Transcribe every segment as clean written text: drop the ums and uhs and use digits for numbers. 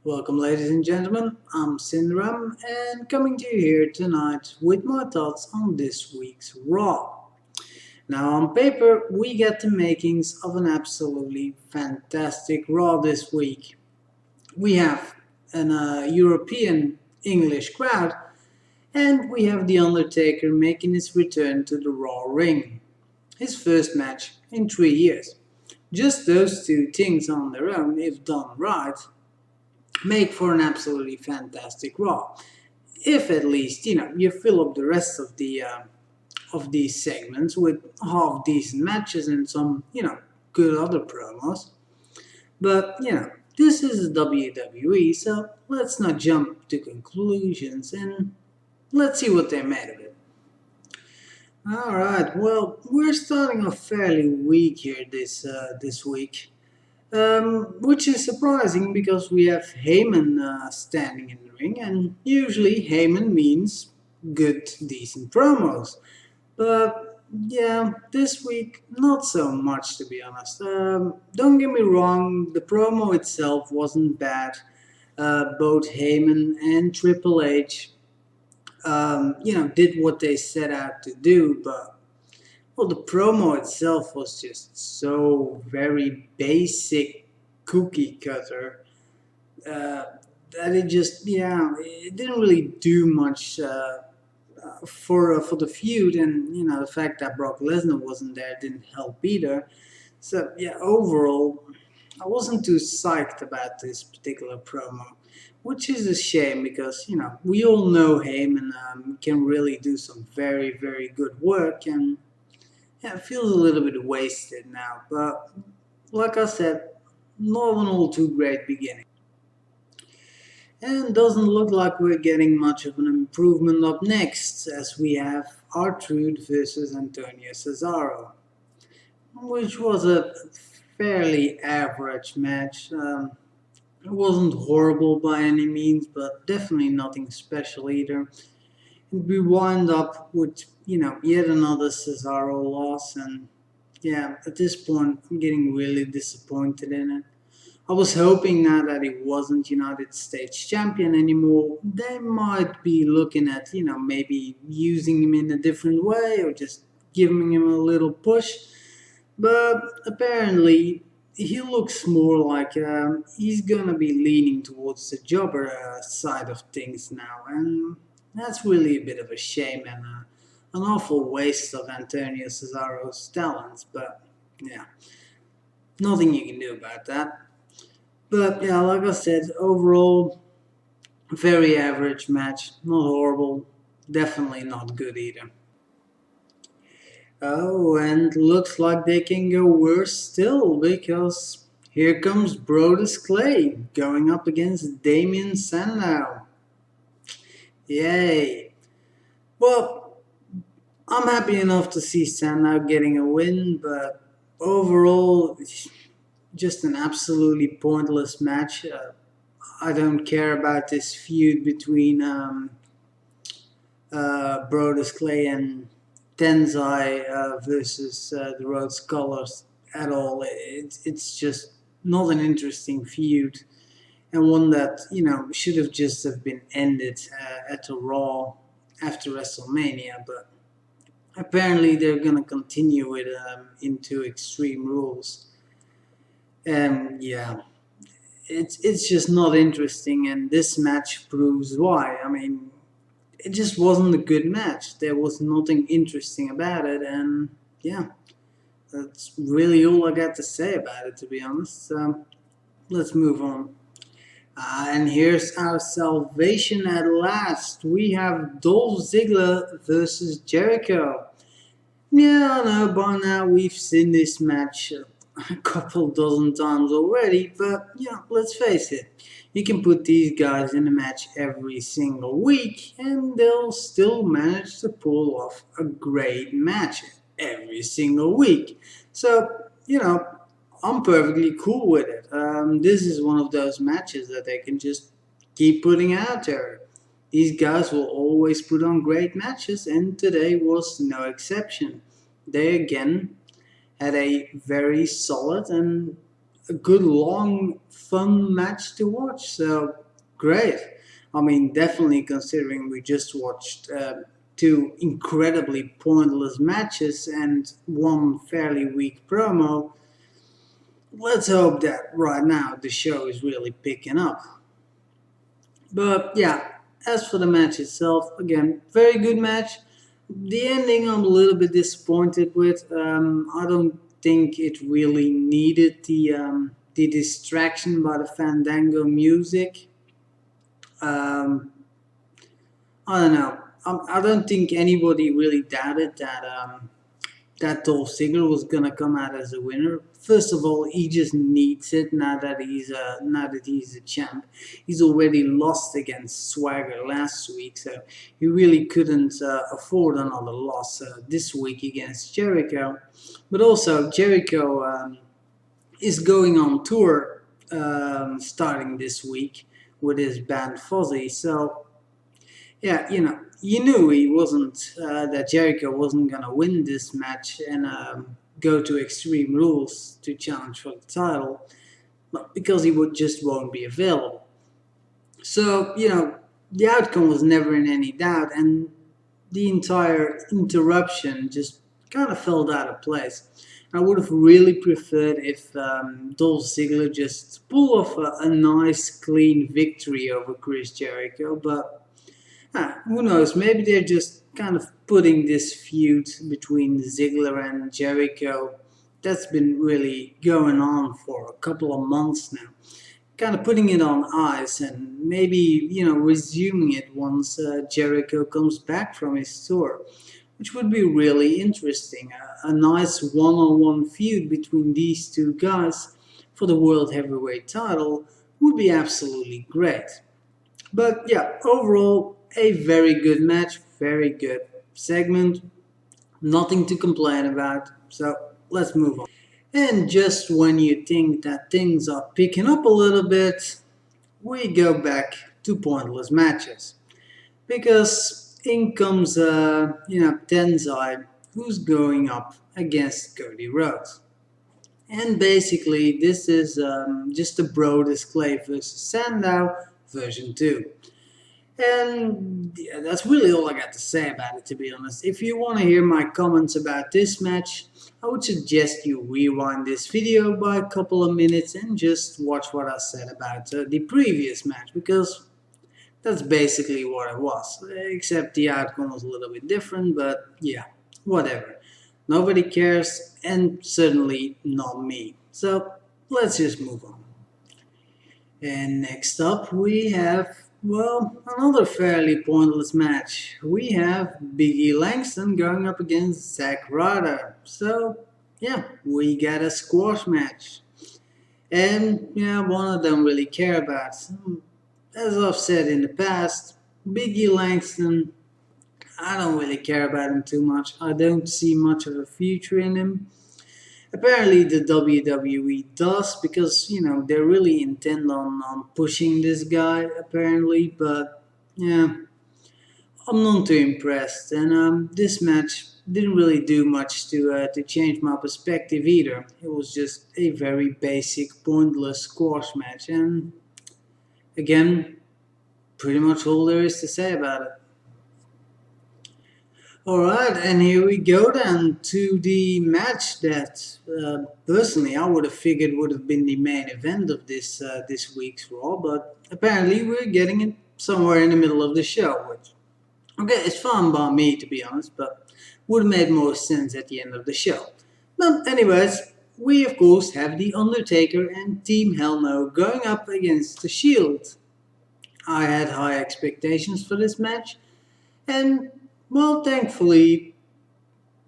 Welcome, ladies and gentlemen. I'm Sindram and coming to you here tonight with my thoughts on this week's Raw. Now, on paper, we get the makings of an absolutely fantastic Raw this week. We have an European English crowd, and we have The Undertaker making his return to the Raw ring. His first match in 3 years. Just those two things on their own, if done right, make for an absolutely fantastic Raw. If at least you fill up the rest of these segments with half decent matches and some good other promos. But this is WWE, so let's not jump to conclusions and let's see what they made of it. All right, well, we're starting off fairly weak here this week. Which is surprising because we have Heyman standing in the ring, and usually Heyman means good, decent promos. But yeah, this week not so much to be honest. Don't get me wrong, the promo itself wasn't bad. Both Heyman and Triple H, did what they set out to do, but well, the promo itself was just so very basic cookie cutter that it didn't really do much for the feud, and the fact that Brock Lesnar wasn't there didn't help either. So yeah, overall, I wasn't too psyched about this particular promo, which is a shame because we all know Heyman can really do some very very good work and. Yeah, it feels a little bit wasted now, but like I said, not an all too great beginning. And doesn't look like we're getting much of an improvement up next, as we have R-Truth versus Antonio Cesaro, which was a fairly average match. It wasn't horrible by any means, but definitely nothing special either. We wind up with yet another Cesaro loss, and yeah, at this point I'm getting really disappointed in it. I was hoping now that he wasn't United States champion anymore, they might be looking at maybe using him in a different way or just giving him a little push, but apparently he looks more like he's gonna be leaning towards the jobber side of things now, and that's really a bit of a shame and an awful waste of Antonio Cesaro's talents. But yeah, nothing you can do about that. But yeah, like I said, overall, very average match. Not horrible, definitely not good either. Oh, and looks like they can go worse still because here comes Brodus Clay going up against Damien Sandow. Yay! Well, I'm happy enough to see Sandow getting a win, but overall, just an absolutely pointless match. I don't care about this feud between Brodus Clay and Tenzai versus the Rhodes Scholars at all. It's just not an interesting feud, and one that should have just have been ended at a Raw after WrestleMania. But apparently they're gonna continue it into Extreme Rules, and yeah, it's just not interesting. And this match proves why. I mean, it just wasn't a good match. There was nothing interesting about it, and yeah, that's really all I got to say about it, to be honest. Let's move on. And here's our salvation at last. We have Dolph Ziggler versus Jericho. Yeah, I know by now we've seen this match a couple dozen times already, but yeah, let's face it. You can put these guys in a match every single week and they'll still manage to pull off a great match every single week. So, I'm perfectly cool with it. This is one of those matches that they can just keep putting out there. These guys will always put on great matches, and today was no exception. They again had a very solid and a good, long, fun match to watch. So great. I mean, definitely considering we just watched two incredibly pointless matches and one fairly weak promo. Let's hope that right now the show is really picking up. But yeah, as for the match itself, again, very good match. The ending I'm a little bit disappointed with. I don't think it really needed the distraction by the Fandango music. Um, I don't know. I don't think anybody really doubted that Dolph Ziggler was gonna come out as a winner. First of all, he just needs it now that he's a champ. He's already lost against Swagger last week, so he really couldn't afford another loss this week against Jericho. But also, Jericho is going on tour starting this week with his band Fozzy. So yeah, you knew he wasn't that Jericho wasn't gonna win this match and go to Extreme Rules to challenge for the title, because he would just won't be available. So the outcome was never in any doubt, and the entire interruption just kind of fell out of place. I would have really preferred if Dolph Ziggler just pulled off a nice, clean victory over Chris Jericho, but who knows? Maybe they're just kind of putting this feud between Ziggler and Jericho that's been really going on for a couple of months now. Kind of putting it on ice and maybe, resuming it once Jericho comes back from his tour, which would be really interesting. A nice one on one feud between these two guys for the World Heavyweight title would be absolutely great. But yeah, overall, a very good match, very good segment, nothing to complain about. So let's move on. And just when you think that things are picking up a little bit, we go back to pointless matches. Because in comes, Tenzai, who's going up against Cody Rhodes. And basically, this is just a Brodus Clay versus Sandow version 2. And yeah, that's really all I got to say about it, to be honest. If you want to hear my comments about this match, I would suggest you rewind this video by a couple of minutes and just watch what I said about the previous match, because that's basically what it was. Except the outcome was a little bit different, but yeah, whatever. Nobody cares, and certainly not me. So let's just move on. And next up, we have, well, another fairly pointless match. We have Big E Langston going up against Zack Ryder. So, yeah, we got a squash match. And, one I don't really care about. As I've said in the past, Big E Langston, I don't really care about him too much. I don't see much of a future in him. Apparently the WWE does, because they really intend on pushing this guy apparently, but yeah, I'm not too impressed, and this match didn't really do much to change my perspective either. It was just a very basic, pointless squash match, and again, pretty much all there is to say about it. Alright, and here we go then to the match that personally I would have figured would have been the main event of this week's Raw, but apparently we're getting it somewhere in the middle of the show, which, okay, it's fine by me to be honest, but would have made more sense at the end of the show. But anyways, we of course have The Undertaker and Team Hell No going up against The Shield. I had high expectations for this match, and well, thankfully,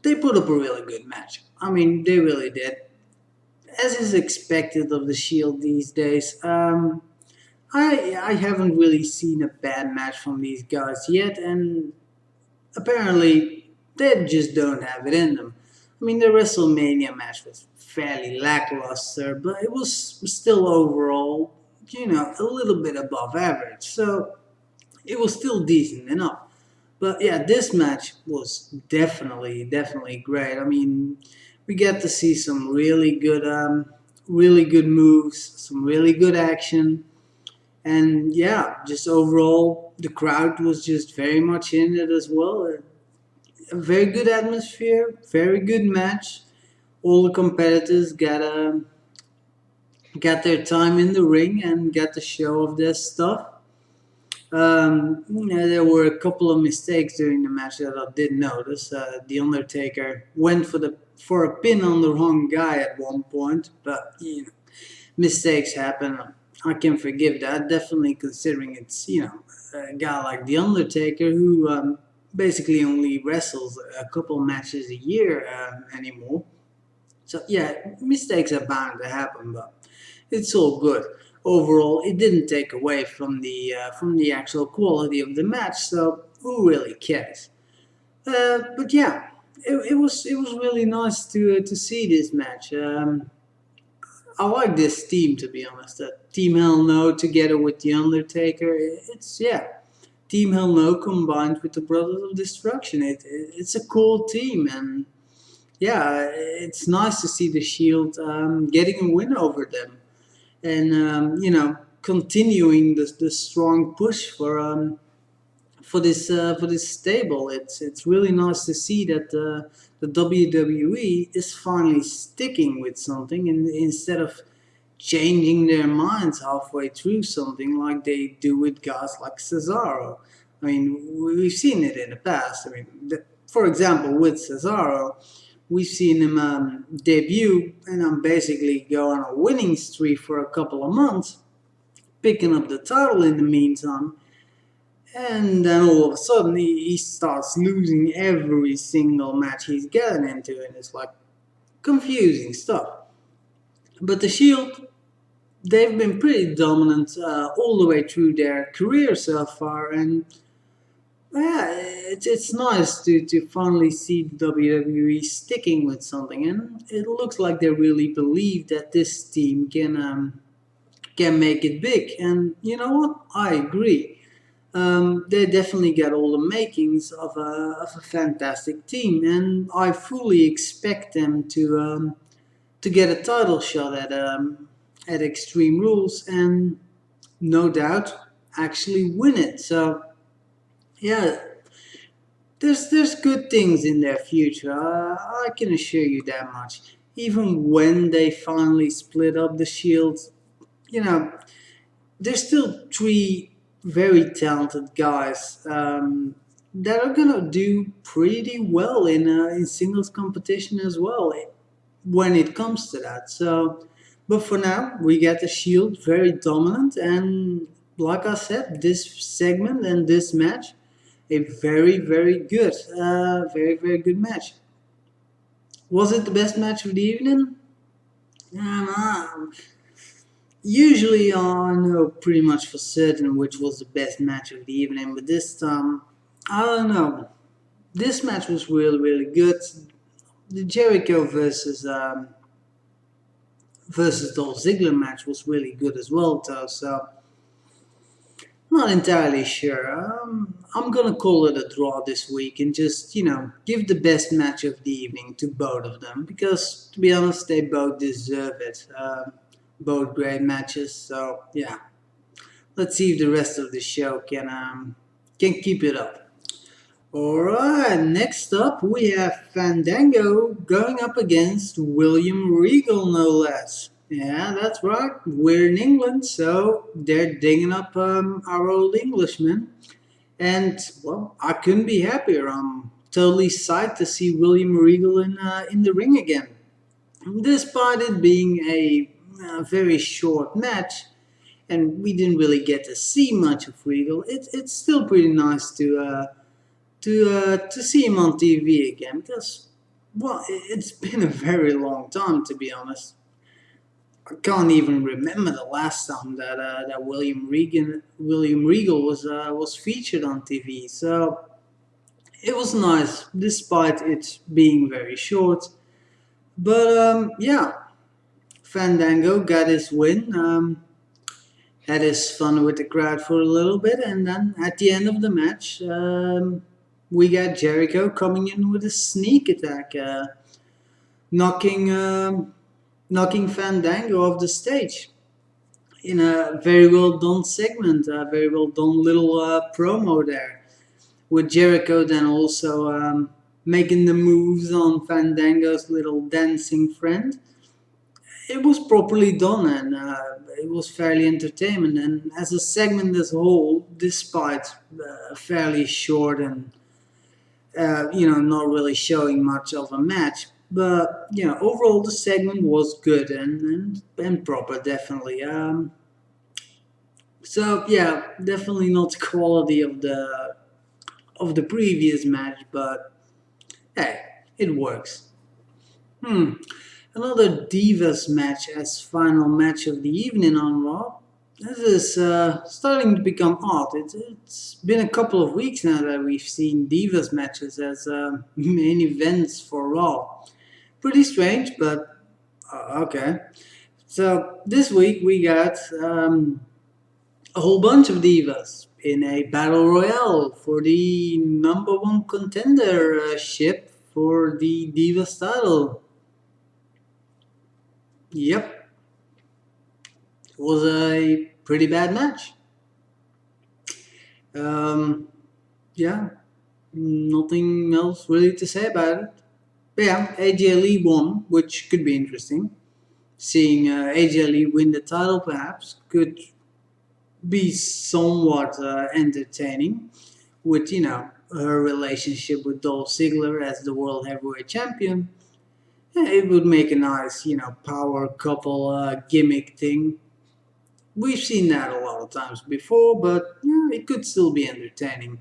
they put up a really good match. I mean, they really did. As is expected of the Shield these days, I haven't really seen a bad match from these guys yet, and apparently they just don't have it in them. I mean, the WrestleMania match was fairly lackluster, but it was still overall, a little bit above average. So it was still decent enough. But yeah, this match was definitely great. I mean, we get to see some really good really good moves, some really good action, and yeah, just overall the crowd was just very much in it as well. A very good atmosphere, very good match. All the competitors got their time in the ring and got the show of their stuff. There were a couple of mistakes during the match that I did notice. The Undertaker went for a pin on the wrong guy at one point, but mistakes happen. I can forgive that. Definitely considering it's a guy like the Undertaker who basically only wrestles a couple matches a year anymore. So yeah, mistakes are bound to happen, but it's all good. Overall, it didn't take away from the actual quality of the match. So who really cares? But yeah, it was really nice to see this match. I like this team, to be honest. Team Hell No together with the Undertaker. It's yeah. Team Hell No combined with the Brothers of Destruction. It's a cool team, and yeah, it's nice to see the Shield getting a win over them, and continuing the strong push for this stable. It's really nice to see that the WWE is finally sticking with something, and instead of changing their minds halfway through something like they do with guys like Cesaro. I mean, we've seen it in the past. I mean, for example, with Cesaro, we've seen him debut and basically go on a winning streak for a couple of months, picking up the title in the meantime. And then all of a sudden, he starts losing every single match he's getting into, and it's like confusing stuff. But the Shield, they've been pretty dominant all the way through their career so far, and yeah, it's nice to finally see the WWE sticking with something, and it looks like they really believe that this team can make it big. And you know what? I agree. They definitely got all the makings of a fantastic team, and I fully expect them to get a title shot at Extreme Rules, and no doubt actually win it. So yeah, there's good things in their future. I can assure you that much. Even when they finally split up the Shields, you know, there's still three very talented guys that are gonna do pretty well in singles competition as well when it comes to that. So, but for now, we get the Shield very dominant, and like I said, this segment and this match, a very very good match. Was it the best match of the evening? Usually, I know pretty much for certain which was the best match of the evening, but this time, I don't know. This match was really good. The Jericho versus Dolph Ziggler match was really good as well, though. So not entirely sure. I'm gonna call it a draw this week and just give the best match of the evening to both of them, because to be honest, they both deserve it. Both great matches. So yeah, let's see if the rest of the show can keep it up. Alright, next up we have Fandango going up against William Regal, no less. Yeah, that's right. We're in England, so they're digging up our old Englishman. And, well, I couldn't be happier. I'm totally psyched to see William Regal in the ring again. Despite it being a very short match, and we didn't really get to see much of Regal, it's still pretty nice to see him on TV again, because well, it's been a very long time, to be honest. I can't even remember the last time that William Regal was featured on TV. So it was nice, despite it being very short. But yeah, Fandango got his win. Had his fun with the crowd for a little bit, and then at the end of the match, we got Jericho coming in with a sneak attack, knocking knocking Fandango off the stage in a very well done segment, a very well done little promo there, with Jericho then also making the moves on Fandango's little dancing friend. It was properly done, and it was fairly entertainment. And as a segment as a whole, despite fairly short and not really showing much of a match, but overall the segment was good and proper, definitely. So yeah, definitely not the quality of the previous match, but hey, it works. Another Divas match as final match of the evening on Raw. This is starting to become odd. It's been a couple of weeks now that we've seen Divas matches as main events for Raw. Pretty strange, but okay. So this week we got a whole bunch of Divas in a battle royale for the number one contendership for the Divas title. Yep, it was a pretty bad match. Yeah, nothing else really to say about it. But yeah, AJ Lee won, which could be interesting. Seeing AJ Lee win the title perhaps could be somewhat entertaining with, her relationship with Dolph Ziggler as the World Heavyweight Champion. Yeah, it would make a nice, power couple gimmick thing. We've seen that a lot of times before, but it could still be entertaining.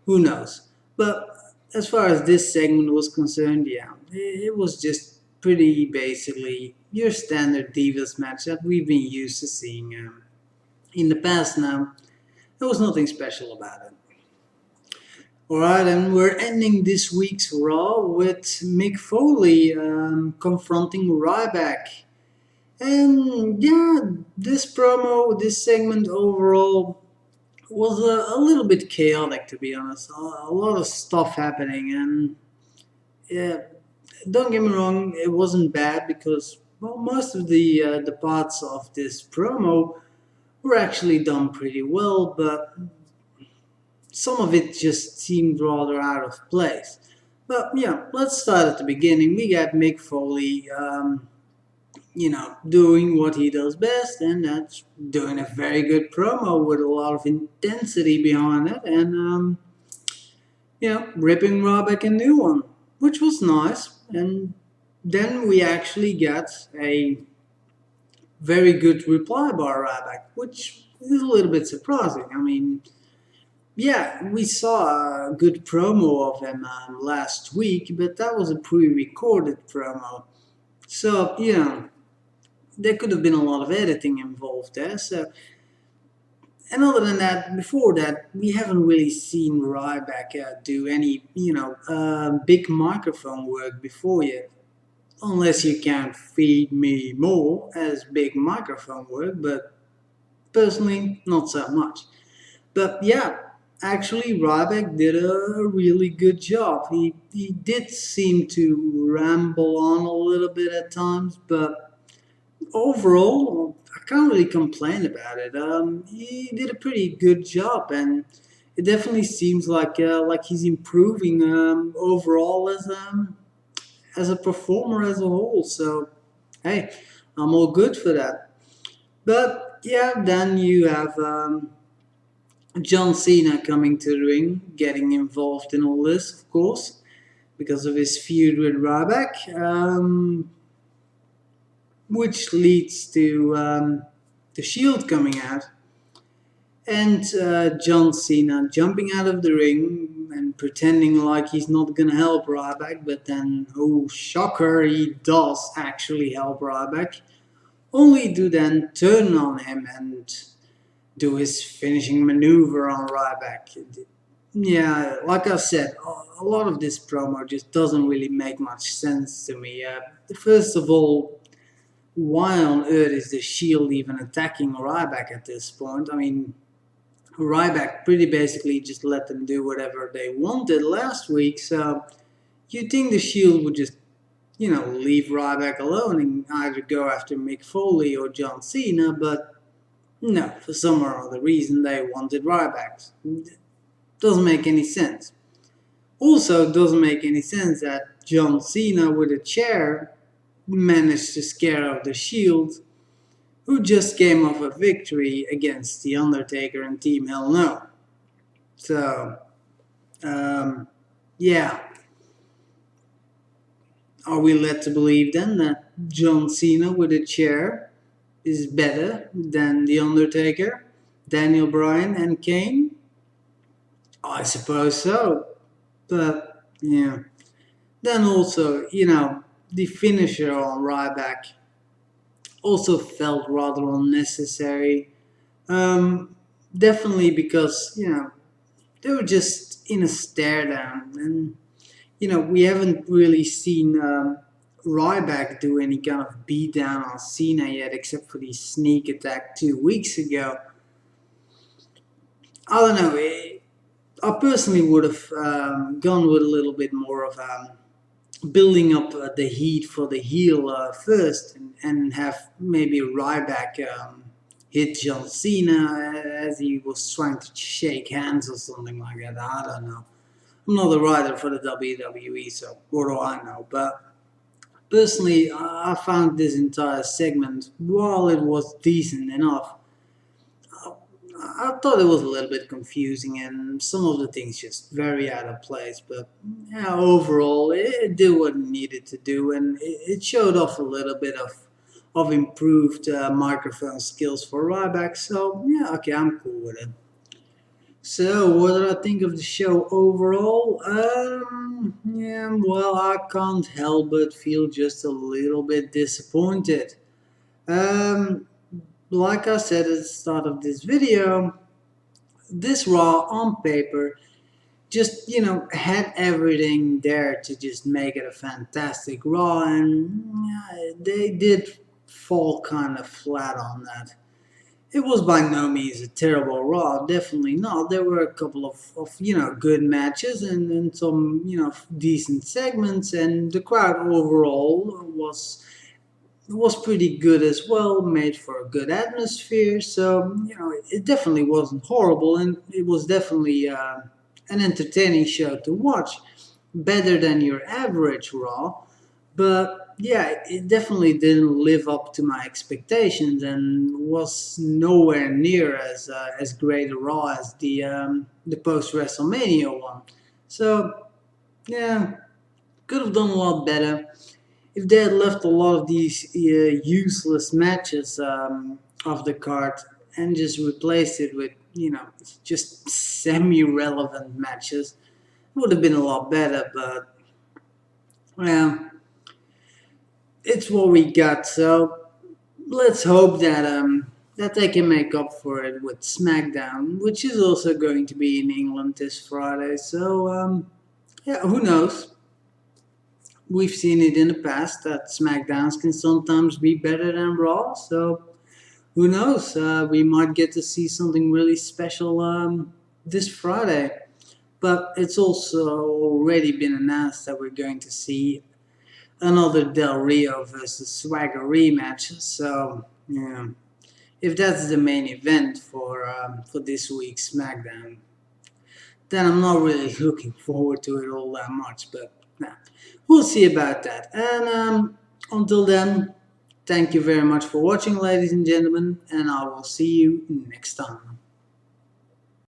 Who knows? But as far as this segment was concerned, yeah, it was just pretty basically your standard Divas match that we've been used to seeing in the past now. There was nothing special about it. Alright, and we're ending this week's Raw with Mick Foley confronting Ryback. And yeah, this promo, this segment overall was a little bit chaotic, to be honest. A lot of stuff happening, and yeah, don't get me wrong, it wasn't bad because most of the parts of this promo were actually done pretty well, but some of it just seemed rather out of place. But yeah, let's start at the beginning. We got Mick Foley, doing what he does best, and that's doing a very good promo with a lot of intensity behind it, and ripping Ryback a new one, which was nice. And then we actually got a very good reply by Ryback, which is a little bit surprising. I mean, yeah, we saw a good promo of him last week, but that was a pre-recorded promo. So, there could have been a lot of editing involved there. So, and other than that, before that, we haven't really seen Ryback do any, big microphone work before yet. Unless you count Feed Me More as big microphone work, but personally, not so much. But yeah, actually, Ryback did a really good job. He did seem to ramble on a little bit at times, but overall, I can't really complain about it. He did a pretty good job, and it definitely seems like he's improving overall as a performer as a whole. So, hey, I'm all good for that. But yeah, then you have John Cena coming to the ring, getting involved in all this, of course, because of his feud with Ryback, which leads to the Shield coming out. And John Cena jumping out of the ring and pretending like he's not going to help Ryback, but then, oh shocker, he does actually help Ryback, only to then turn on him and do his finishing maneuver on Ryback. Yeah, like I said, a lot of this promo just doesn't really make much sense to me. First of all, why on earth is the Shield even attacking Ryback at this point? I mean, Ryback pretty basically just let them do whatever they wanted last week, so you'd think the Shield would just leave Ryback alone and either go after Mick Foley or John Cena, but no, for some or other reason they wanted Ryback. Doesn't make any sense. Also, it doesn't make any sense that John Cena with a chair managed to scare off the Shield, who just came off a victory against The Undertaker and Team Hell No. So, um, yeah. Are we led to believe then that John Cena with a chair is better than The Undertaker, Daniel Bryan, and Kane? I suppose so. But, yeah. Then also, the finisher on Ryback also felt rather unnecessary. Um, Definitely because, they were just in a stare down. And, we haven't really seen Ryback do any kind of beat down on Cena yet, except for the sneak attack 2 weeks ago. I don't know. I personally would have gone with a little bit more of building up the heat for the heel first, and have maybe Ryback hit John Cena as he was trying to shake hands or something like that. I don't know. I'm not a writer for the WWE, so what do I know? But personally, I found this entire segment, while it was decent enough, I thought it was a little bit confusing and some of the things just very out of place. But yeah, overall, it did what it needed to do, and it showed off a little bit of improved microphone skills for Ryback. So yeah, okay, I'm cool with it. So, what did I think of the show overall? Yeah, well, I can't help but feel just a little bit disappointed. Um, like I said at the start of this video, this Raw on paper just, had everything there to just make it a fantastic Raw, and yeah, they did fall kind of flat on that. It was by no means a terrible Raw, definitely not. There were a couple of good matches and some decent segments, and the crowd overall was pretty good as well, made for a good atmosphere. So it definitely wasn't horrible, and it was definitely an entertaining show to watch, better than your average Raw. But yeah, it definitely didn't live up to my expectations and was nowhere near as great a Raw as the post WrestleMania one. So yeah, could have done a lot better if they had left a lot of these useless matches off the card and just replaced it with just semi-relevant matches. It would have been a lot better. But well, it's what we got. So let's hope that they can make up for it with SmackDown, which is also going to be in England this Friday. So yeah, who knows? We've seen it in the past that SmackDowns can sometimes be better than Raw. So who knows? We might get to see something really special this Friday. But it's also already been announced that we're going to see another Del Rio versus Swagger rematch. So yeah, if that's the main event for this week's SmackDown, then I'm not really looking forward to it all that much. But nah, we'll see about that. And until then, thank you very much for watching, ladies and gentlemen, and I will see you next time.